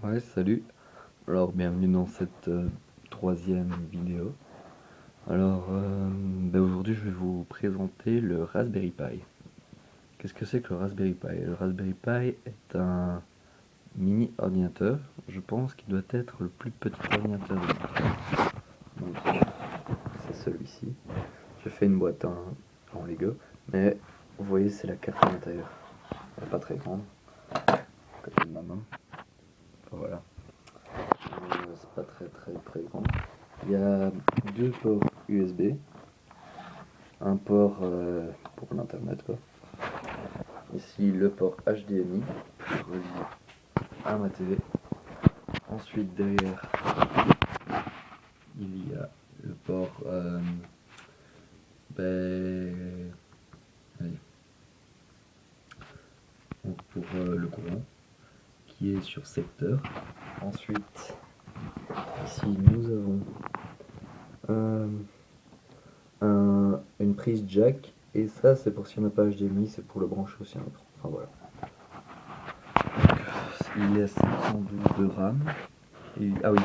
Ouais, salut. Alors, bienvenue dans cette troisième vidéo. Alors, aujourd'hui, je vais vous présenter le Raspberry Pi. Qu'est-ce que c'est que le Raspberry Pi? Le Raspberry Pi est un mini ordinateur. Je pense qu'il doit être le plus petit ordinateur du monde. Donc, c'est celui-ci. J'ai fait une boîte en Lego, mais vous voyez, c'est la carte à l'intérieur. Elle n'est pas très grande, à côté de ma main. Enfin, voilà. C'est pas très grand. Il y a deux ports USB, un port pour l'internet quoi. Ici le port HDMI relié à ma TV. Ensuite derrière il y a le port allez, pour le courant qui est sur secteur. Ensuite ici nous avons une prise jack, et ça c'est pour si on n'a pas HDMI, c'est pour le brancher aussi à un écran. Enfin voilà. Il est 512 de RAM. Ah oui,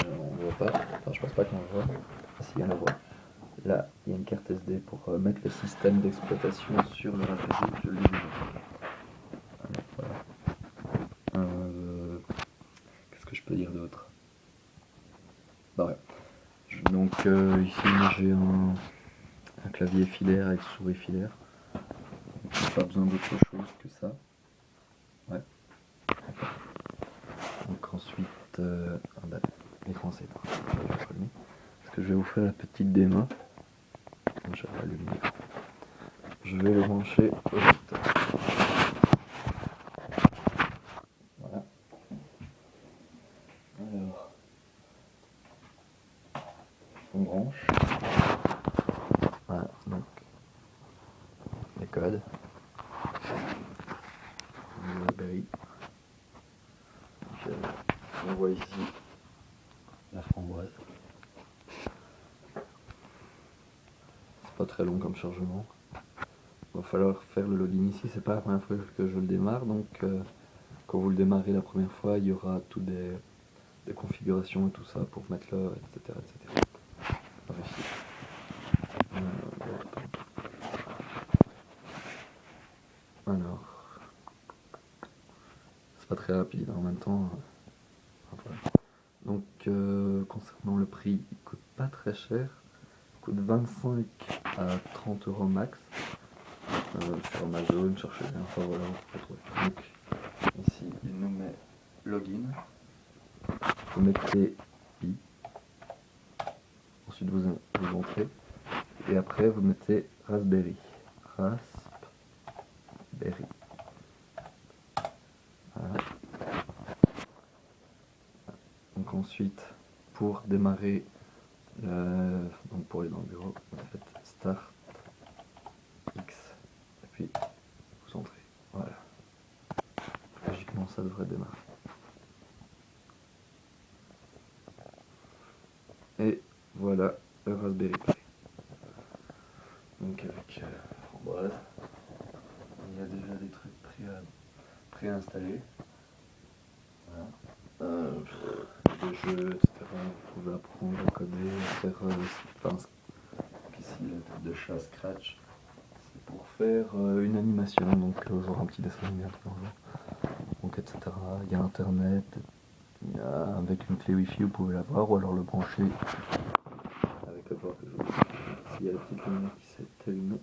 on ne voit pas, enfin je pense pas qu'on le voit. Ah si, on le voit. Là, il y a une carte SD pour mettre le système d'exploitation sur le Raspberry, je l'ai déjà fait. Alors, voilà. Qu'est-ce que je peux dire d'autre? Bah ouais. Donc ici j'ai un clavier filaire avec souris filaire. Donc, pas besoin d'autre chose que ça. Ouais. Donc ensuite, bah, l'écran c'est éteint. Parce que je vais vous faire la petite démo. Je rallume l'écran. Je vais le brancher au lecteur. Voilà. Alors, on branche. Voilà, donc les codes. Raspberry. On voit ici la framboise. C'est pas très long comme chargement. Il va falloir faire le login ici, c'est pas la première fois que je le démarre, donc quand vous le démarrez la première fois, il y aura tout des configurations et tout ça pour mettre là, etc. etc. Alors ici. Alors, c'est pas très rapide en même temps. Voilà. Donc concernant le prix, il coûte pas très cher, il coûte 25 à 30 euros max. Sur Amazon, cherchez bien, enfin voilà, vous pouvez trouver. Donc ici il nous met login, vous mettez i, ensuite vous entrez, et après vous mettez Raspberry. Raspberry. Voilà. Donc ensuite, pour démarrer, donc pour aller dans le bureau, vous faites Start X, et puis vous entrez. Voilà. Logiquement, ça devrait démarrer. Et voilà le Raspberry Pi. Donc avec framboise, il y a déjà des trucs préinstallés. Voilà. Des jeux, etc. Vous pouvez apprendre à coder, à faire ici la tête de chat Scratch. C'est pour faire une animation, donc genre un petit dessin animé un jour. Donc etc. Il y a internet, avec une clé wifi vous pouvez l'avoir, ou alors le brancher avec le port que je vous dis. S'il y a la petite lumière qui s'est allumée.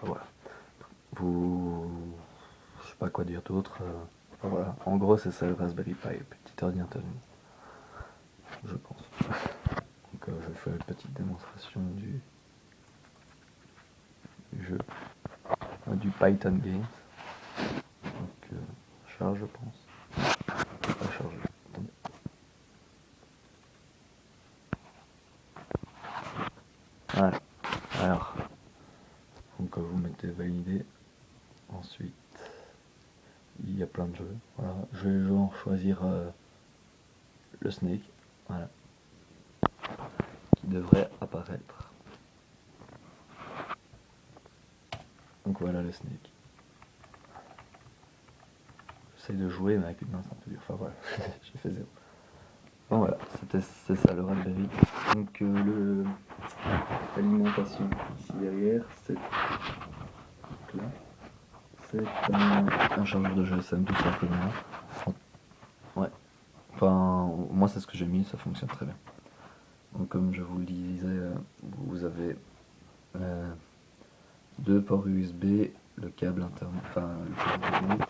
Voilà. Je sais pas quoi dire d'autre. Voilà. En gros c'est ça le Raspberry Pi, petit ordinateur, je pense. Donc je vais faire une petite démonstration du jeu, du Python Games. Donc charge je pense. Pas chargé. Voilà. Alors, donc vous mettez valider. Ensuite, il y a plein de jeux. Voilà. Je vais genre choisir le Snake. Voilà. Qui devrait apparaître. Donc voilà le Snake. j'essaye de jouer, mais avec une main c'est un peu dur. Enfin voilà, j'ai fait zéro. Bon voilà, c'est ça le Raspberry. Donc l'alimentation ici derrière, c'est là. C'est un chargeur de GSM tout simplement. Ouais. Enfin, moi c'est ce que j'ai mis, ça fonctionne très bien. Donc comme je vous le disais, vous avez deux ports USB, le câble internet, enfin le câble internet.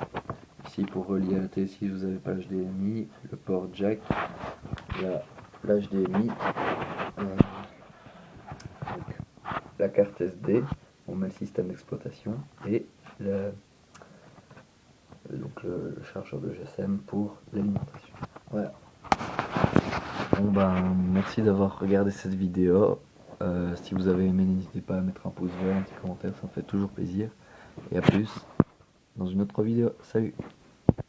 Ici pour relier à la télé, si vous n'avez pas l'HDMI, le port jack, l'HDMI, la carte SD, on met le système d'exploitation et donc le chargeur de GSM pour l'alimentation. Voilà. Bon ben merci d'avoir regardé cette vidéo. Si vous avez aimé, n'hésitez pas à mettre un pouce vert, un petit commentaire, ça me fait toujours plaisir. Et à plus dans une autre vidéo. Salut!